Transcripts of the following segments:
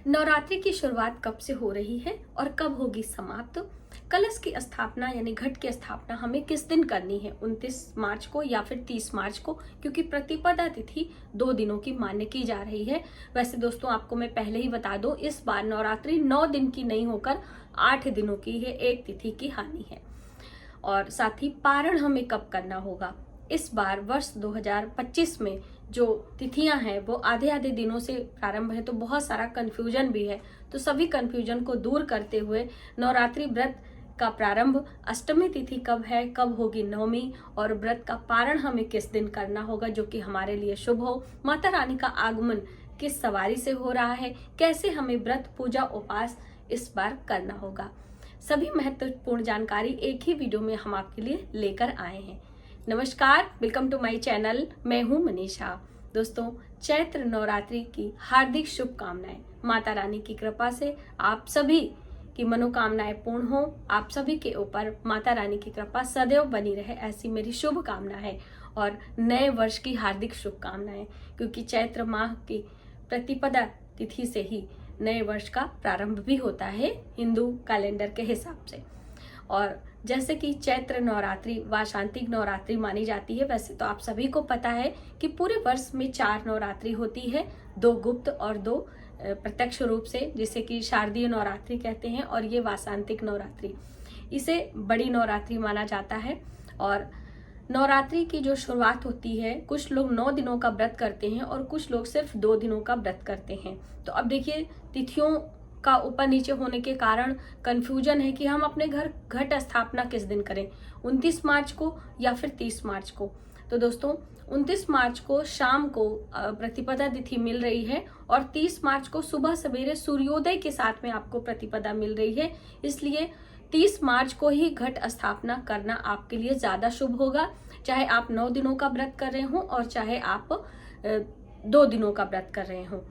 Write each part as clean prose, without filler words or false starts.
नवरात्रि की शुरुआत कब से हो रही है और कब होगी समाप्त? कलश की स्थापना यानी घट की स्थापना हमें किस दिन करनी है, 29 मार्च को या फिर 30 मार्च को? क्योंकि प्रतिपदा तिथि 2 दिनों की मान्य की जा रही है। वैसे दोस्तों आपको मैं पहले ही बता दूं, इस बार नवरात्रि 9 दिन की नहीं होकर 8 दिनों की है, एक तिथि की हानि है। और साथ ही पारण हमें कब करना होगा? इस बार वर्ष 2025 में जो तिथियां हैं वो आधे आधे दिनों से प्रारंभ है, तो बहुत सारा कंफ्यूजन भी है। तो सभी कंफ्यूजन को दूर करते हुए नवरात्रि व्रत का प्रारंभ अष्टमी तिथि कब है, कब होगी नवमी, और व्रत का पारण हमें किस दिन करना होगा जो कि हमारे लिए शुभ हो, माता रानी का आगमन किस सवारी से हो रहा है, कैसे हमें व्रत पूजा उपास इस बार करना होगा, सभी महत्वपूर्ण जानकारी एक ही वीडियो में हम आपके लिए लेकर आए हैं। नमस्कार, वेलकम टू माय चैनल। मैं हूं मनीषा। दोस्तों, चैत्र नवरात्रि की हार्दिक शुभकामनाएं। माता रानी की कृपा से आप सभी की मनोकामनाएं पूर्ण हो, आप सभी के ऊपर माता रानी की कृपा सदैव बनी रहे, ऐसी मेरी शुभकामना है। और नए वर्ष की हार्दिक शुभकामनाएं, क्योंकि चैत्र माह की प्रतिपदा तिथि से ही नए वर्ष का प्रारंभ भी होता है हिंदू कैलेंडर के हिसाब से। और जैसे कि चैत्र नवरात्रि वाशांतिक नवरात्रि मानी जाती है, वैसे तो आप सभी को पता है कि पूरे वर्ष में 4 नवरात्रि होती है, 2 गुप्त और 2 प्रत्यक्ष रूप से, जिसे कि शारदीय नवरात्रि कहते हैं, और ये वाशांतिक नवरात्रि, इसे बड़ी नवरात्रि माना जाता है। और नवरात्रि की जो शुरुआत होती है, कुछ लोग 9 दिनों का व्रत करते हैं और कुछ लोग सिर्फ 2 दिनों का व्रत करते हैं। तो अब देखिए, तिथियों का ऊपर नीचे होने के कारण कंफ्यूजन है कि हम अपने घर घट स्थापना किस दिन करें, 29 मार्च को या फिर 30 मार्च को। तो दोस्तों, 29 मार्च को शाम को प्रतिपदा तिथि मिल रही है और 30 मार्च को सुबह सवेरे सूर्योदय के साथ में आपको प्रतिपदा मिल रही है। इसलिए 30 मार्च को ही घट स्थापना करना आपके लिए ज्यादा शुभ होगा, चाहे आप 9 दिनों का व्रत कर रहे हो और चाहे आप 2 दिनों का व्रत कर रहे हो।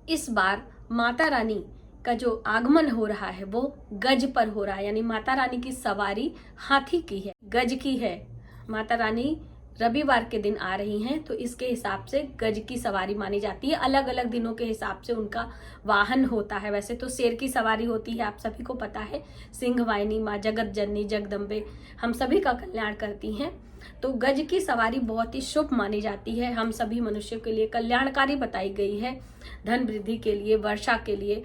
इस बार माता रानी का जो आगमन हो रहा है वो गज पर हो रहा है, यानी माता रानी की सवारी हाथी की है, गज की है। माता रानी रविवार के दिन आ रही हैं, तो इसके हिसाब से गज की सवारी मानी जाती है। अलग अलग दिनों के हिसाब से उनका वाहन होता है। वैसे तो शेर की सवारी होती है, आप सभी को पता है। सिंह वाहिनी माँ जगत जननी जगदम्बे हम सभी का कल्याण करती हैं। तो गज की सवारी बहुत ही शुभ मानी जाती है, हम सभी मनुष्यों के लिए कल्याणकारी बताई गई है। धन वृद्धि के लिए, वर्षा के लिए,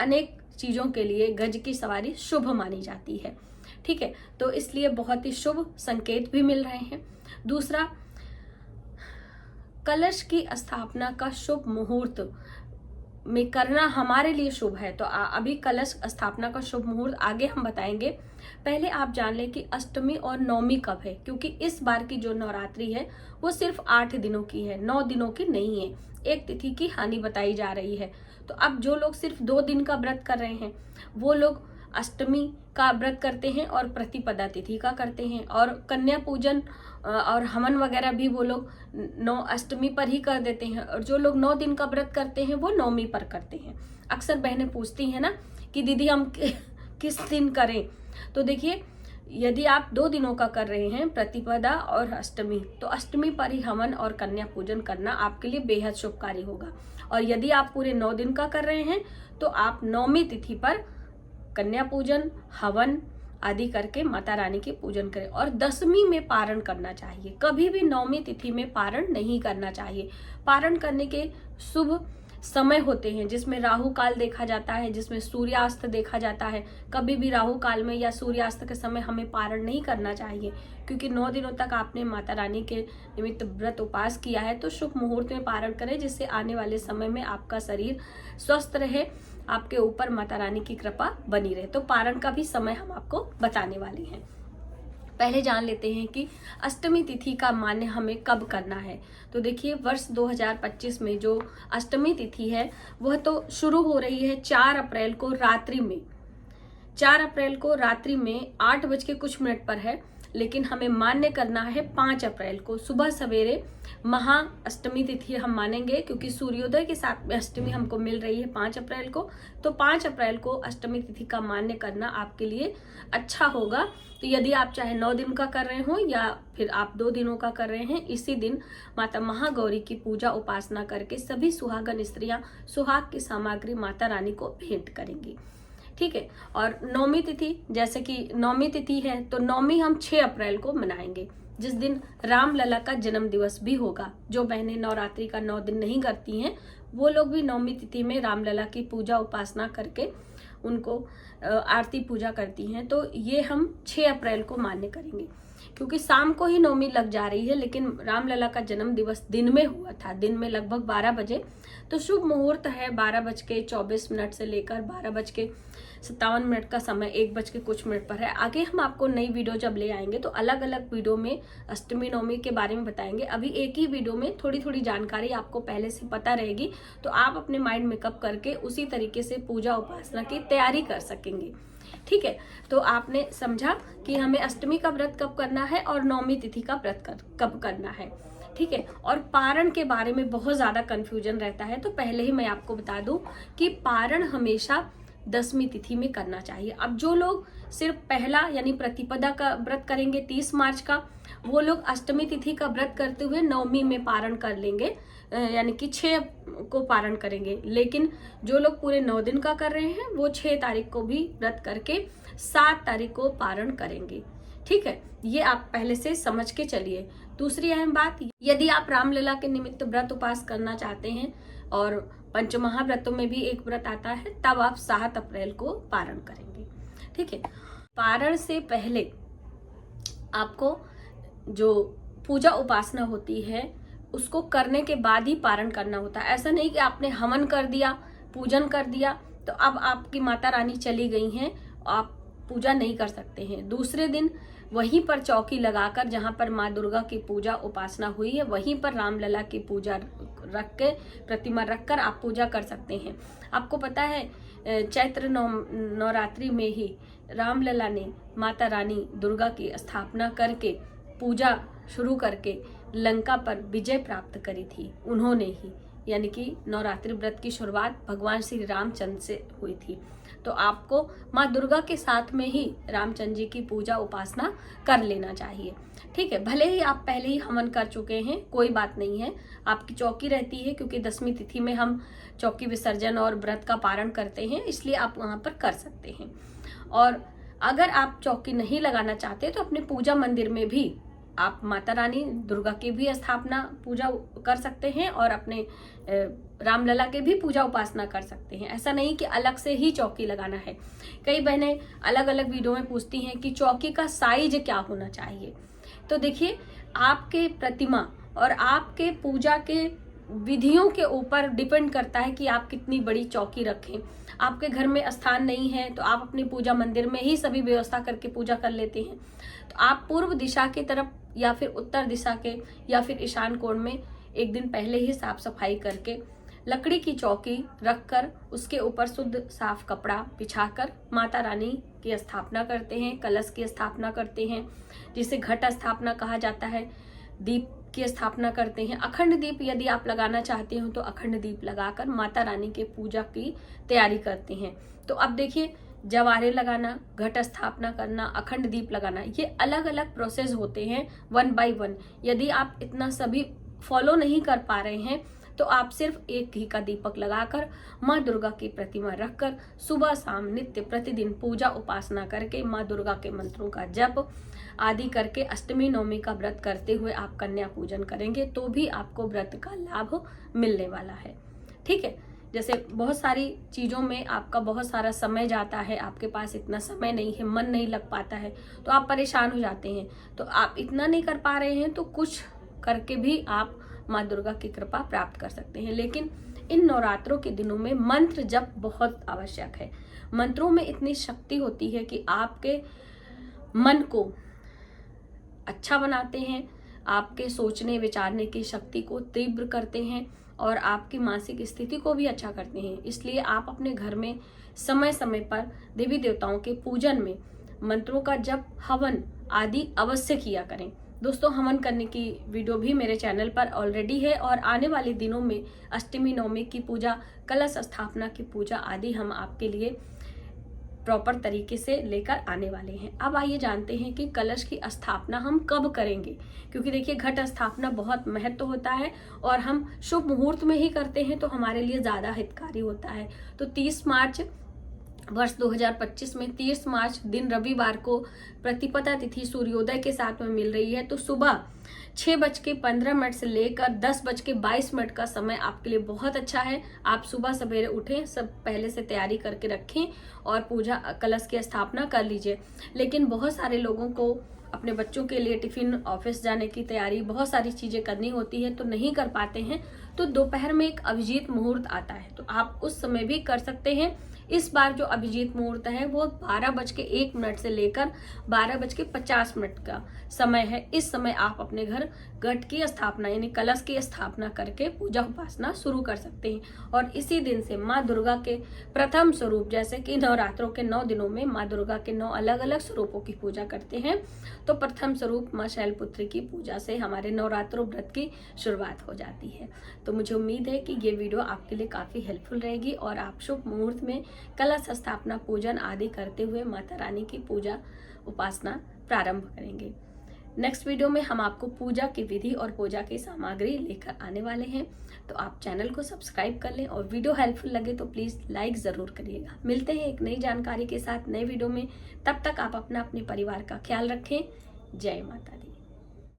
अनेक चीजों के लिए गज की सवारी शुभ मानी जाती है। ठीक है, तो इसलिए बहुत ही शुभ संकेत भी मिल रहे हैं। दूसरा, कलश की स्थापना का शुभ मुहूर्त में करना हमारे लिए शुभ है। तो अभी कलश स्थापना का शुभ मुहूर्त आगे हम बताएंगे। पहले आप जान लें कि अष्टमी और नवमी कब है, क्योंकि इस बार की जो नवरात्रि है वो सिर्फ 8 दिनों की है, 9 दिनों की नहीं है। एक तिथि की हानि बताई जा रही है। तो अब जो लोग सिर्फ 2 दिन का व्रत कर रहे हैं वो लोग अष्टमी का व्रत करते हैं और प्रतिपदा तिथि का करते हैं, और कन्या पूजन और हवन वगैरह भी वो लोग 9 अष्टमी पर ही कर देते हैं, और जो लोग 9 दिन का व्रत करते हैं वो नवमी पर करते हैं। अक्सर बहनें पूछती हैं ना कि दीदी हम किस दिन करें। तो देखिए, यदि आप 2 दिनों का कर रहे हैं, प्रतिपदा और अष्टमी, तो अष्टमी पर ही हवन और कन्या पूजन करना आपके लिए बेहद शुभकारी होगा। और यदि आप पूरे 9 दिन का कर रहे हैं तो आप नवमी तिथि पर कन्या पूजन, हवन आदि करके माता रानी की पूजन करें। और 10वीं में पारण करना चाहिए, कभी भी 9वीं तिथि में पारण नहीं करना चाहिए। पारण करने के शुभ समय होते हैं जिसमें राहु काल देखा जाता है, जिसमें सूर्यास्त देखा जाता है। कभी भी राहु काल में या सूर्यास्त के समय हमें पारण नहीं करना चाहिए, क्योंकि 9 दिनों तक आपने माता रानी के निमित्त व्रत उपास किया है। तो शुभ मुहूर्त में पारण करें, जिससे आने वाले समय में आपका शरीर स्वस्थ रहे, आपके ऊपर माता रानी की कृपा बनी रहे। तो पारण का भी समय हम आपको बताने वाले हैं। पहले जान लेते हैं कि अष्टमी तिथि का मान्य हमें कब करना है। तो देखिए, वर्ष 2025 में जो अष्टमी तिथि है वह तो शुरू हो रही है 4 अप्रैल को रात्रि में। 4 अप्रैल को रात्रि में 8 बज के कुछ मिनट पर है, लेकिन हमें मान्य करना है 5 अप्रैल को सुबह सवेरे महा अष्टमी तिथि हम मानेंगे, क्योंकि सूर्योदय के साथ में अष्टमी हमको मिल रही है 5 अप्रैल को। तो 5 अप्रैल को अष्टमी तिथि का मान्य करना आपके लिए अच्छा होगा। तो यदि आप चाहे 9 दिन का कर रहे हो या फिर आप 2 दिनों का कर रहे हैं, इसी दिन माता महागौरी की पूजा उपासना करके सभी सुहागन स्त्रियां सुहाग की सामग्री माता रानी को भेंट करेंगी। ठीक है। और नौमी तिथि, जैसे कि नौमी तिथि है तो नौमी हम 6 अप्रैल को मनाएंगे, जिस दिन रामलला का जन्म दिवस भी होगा। जो बहनें नवरात्रि का 9 दिन नहीं करती हैं वो लोग भी नौमी तिथि में रामलला की पूजा उपासना करके उनको आरती पूजा करती हैं। तो ये हम 6 अप्रैल को मान्य करेंगे, क्योंकि शाम को ही नौमी लग जा रही है, लेकिन रामलला का जन्म दिवस दिन में हुआ था, दिन में लगभग 12 बजे। तो शुभ मुहूर्त है 12:24 से लेकर 12:57 का समय 1 कुछ मिनट पर है। आगे हम आपको नई वीडियो जब ले आएंगे तो अलग अलग वीडियो में अष्टमी नवमी के बारे में बताएंगे। अभी एक ही वीडियो में थोड़ी थोड़ी जानकारी आपको पहले से पता रहेगी, तो आप अपने माइंड मेकअप करके उसी तरीके से पूजा उपासना की तैयारी कर सकेंगे। ठीक है। तो आपने समझा कि हमें अष्टमी का व्रत कब करना है और नौमी तिथि का व्रत कब करना है। ठीक है। और पारण के बारे में बहुत ज्यादा कंफ्यूजन रहता है, तो पहले ही मैं आपको बता दूं कि पारण हमेशा 10वीं तिथि में करना चाहिए। अब जो लोग सिर्फ पहला यानी प्रतिपदा का व्रत करेंगे 30 मार्च का, वो लोग अष्टमी तिथि का व्रत करते हुए नवमी में पारण कर लेंगे, यानी कि 6 को पारण करेंगे। लेकिन जो लोग पूरे 9 दिन का कर रहे हैं वो 6 तारीख को भी व्रत करके 7 तारीख को पारण करेंगे। ठीक है। ये आप पहले से समझ के चलिए। दूसरी अहम बात, यदि आप रामलला के निमित्त व्रत उपास करना चाहते हैं और पंचमहाव्रतों में भी एक व्रत आता है, तब आप 7 अप्रैल को पारण करेंगे। ठीक है। पारण से पहले आपको जो पूजा उपासना होती है उसको करने के बाद ही पारण करना होता है। ऐसा नहीं कि आपने हवन कर दिया, पूजन कर दिया, तो अब आपकी माता रानी चली गई हैं, आप पूजा नहीं कर सकते हैं। दूसरे दिन वहीं पर चौकी लगाकर, जहां पर माँ दुर्गा की पूजा उपासना हुई है, वहीं पर रामलला की पूजा रख के, प्रतिमा रखकर आप पूजा कर सकते हैं। आपको पता है चैत्र नवरात्रि में ही रामलला ने माता रानी दुर्गा की स्थापना करके पूजा शुरू करके लंका पर विजय प्राप्त करी थी, उन्होंने ही। यानी कि नवरात्रि व्रत की शुरुआत भगवान श्री रामचंद्र से हुई थी। तो आपको माँ दुर्गा के साथ में ही रामचंद्र जी की पूजा उपासना कर लेना चाहिए। ठीक है। भले ही आप पहले ही हवन कर चुके हैं, कोई बात नहीं है, आपकी चौकी रहती है, क्योंकि 10वीं तिथि में हम चौकी विसर्जन और व्रत का पारण करते हैं, इसलिए आप वहां पर कर सकते हैं। और अगर आप चौकी नहीं लगाना चाहते तो अपने पूजा मंदिर में भी आप माता रानी दुर्गा की भी स्थापना पूजा कर सकते हैं और अपने रामलला के भी पूजा उपासना कर सकते हैं। ऐसा नहीं कि अलग से ही चौकी लगाना है। कई बहनें अलग अलग वीडियो में पूछती हैं कि चौकी का साइज क्या होना चाहिए। तो देखिए, आपके प्रतिमा और आपके पूजा के विधियों के ऊपर डिपेंड करता है कि आप कितनी बड़ी चौकी रखें। आपके घर में स्थान नहीं है तो आप अपनी पूजा मंदिर में ही सभी व्यवस्था करके पूजा कर लेते हैं। तो आप पूर्व दिशा की तरफ या फिर उत्तर दिशा के या फिर ईशान कोण में एक दिन पहले ही साफ सफाई करके लकड़ी की चौकी रखकर उसके ऊपर शुद्ध साफ कपड़ा बिछाकर माता रानी की स्थापना करते हैं, कलश की स्थापना करते हैं, जिसे घट स्थापना कहा जाता है, दीप की स्थापना करते हैं। अखंड दीप यदि आप लगाना चाहते हो तो अखंड दीप लगाकर माता रानी के पूजा की तैयारी करते हैं। तो अब देखिए, जवारे लगाना, घट स्थापना करना, अखंड दीप लगाना, ये अलग अलग प्रोसेस होते हैं 1 बाय 1। यदि आप इतना सभी फॉलो नहीं कर पा रहे हैं तो आप सिर्फ एक घी का दीपक लगाकर माँ दुर्गा की प्रतिमा रखकर सुबह शाम नित्य प्रतिदिन पूजा उपासना करके माँ दुर्गा के मंत्रों का जप आदि करके अष्टमी नवमी का व्रत करते हुए आप कन्या पूजन करेंगे तो भी आपको व्रत का लाभ मिलने वाला है। ठीक है। जैसे बहुत सारी चीज़ों में आपका बहुत सारा समय जाता है, आपके पास इतना समय नहीं है, मन नहीं लग पाता है, तो आप परेशान हो जाते हैं। तो आप इतना नहीं कर पा रहे हैं तो कुछ करके भी आप माँ दुर्गा की कृपा प्राप्त कर सकते हैं। लेकिन इन नवरात्रों के दिनों में मंत्र जप बहुत आवश्यक है। मंत्रों में इतनी शक्ति होती है कि आपके मन को अच्छा बनाते हैं, आपके सोचने विचारने की शक्ति को तीव्र करते हैं और आपकी मानसिक स्थिति को भी अच्छा करते हैं। इसलिए आप अपने घर में समय समय पर देवी देवताओं के पूजन में मंत्रों का जप, हवन आदि अवश्य किया करें। दोस्तों, हवन करने की वीडियो भी मेरे चैनल पर ऑलरेडी है और आने वाले दिनों में अष्टमी नवमी की पूजा, कलश स्थापना की पूजा आदि हम आपके लिए प्रॉपर तरीके से लेकर आने वाले हैं। अब आइए जानते हैं कि कलश की स्थापना हम कब करेंगे, क्योंकि देखिए घट स्थापना बहुत महत्व होता है और हम शुभ मुहूर्त में ही करते हैं तो हमारे लिए ज़्यादा हितकारी होता है। तो 30 मार्च वर्ष 2025 में 30 मार्च दिन रविवार को प्रतिपदा तिथि सूर्योदय के साथ में मिल रही है। तो सुबह 6:15 से लेकर 10:22 का समय आपके लिए बहुत अच्छा है। आप सुबह सवेरे उठें, सब पहले से तैयारी करके रखें और पूजा कलश की स्थापना कर लीजिए। लेकिन बहुत सारे लोगों को अपने बच्चों के लिए टिफिन, ऑफिस जाने की तैयारी, बहुत सारी चीजें करनी होती है तो नहीं कर पाते हैं। तो दोपहर में एक अभिजीत मुहूर्त आता है तो आप उस समय भी कर सकते हैं। इस बार जो अभिजीत मुहूर्त है वो 12:01 से लेकर 12:50 का समय है। इस समय आप अपने घर घट की स्थापना यानी कलश की स्थापना करके पूजा उपासना शुरू कर सकते हैं। और इसी दिन से माँ दुर्गा के प्रथम स्वरूप, जैसे कि नवरात्रों के 9 दिनों में माँ दुर्गा के 9 अलग अलग स्वरूपों की पूजा करते हैं, तो प्रथम स्वरूप माँ शैलपुत्री की पूजा से हमारे नवरात्रों व्रत की शुरुआत हो जाती है। तो मुझे उम्मीद है कि ये वीडियो आपके लिए काफी हेल्पफुल रहेगी और आप शुभ मुहूर्त में कलश स्थापना, पूजन आदि करते हुए माता रानी की पूजा उपासना प्रारंभ करेंगे। नेक्स्ट वीडियो में हम आपको पूजा की विधि और पूजा की सामग्री लेकर आने वाले हैं, तो आप चैनल को सब्सक्राइब कर लें और वीडियो हेल्पफुल लगे तो प्लीज लाइक जरूर करिएगा। मिलते हैं एक नई जानकारी के साथ नए वीडियो में। तब तक आप अपने परिवार का ख्याल रखें। जय माता दी।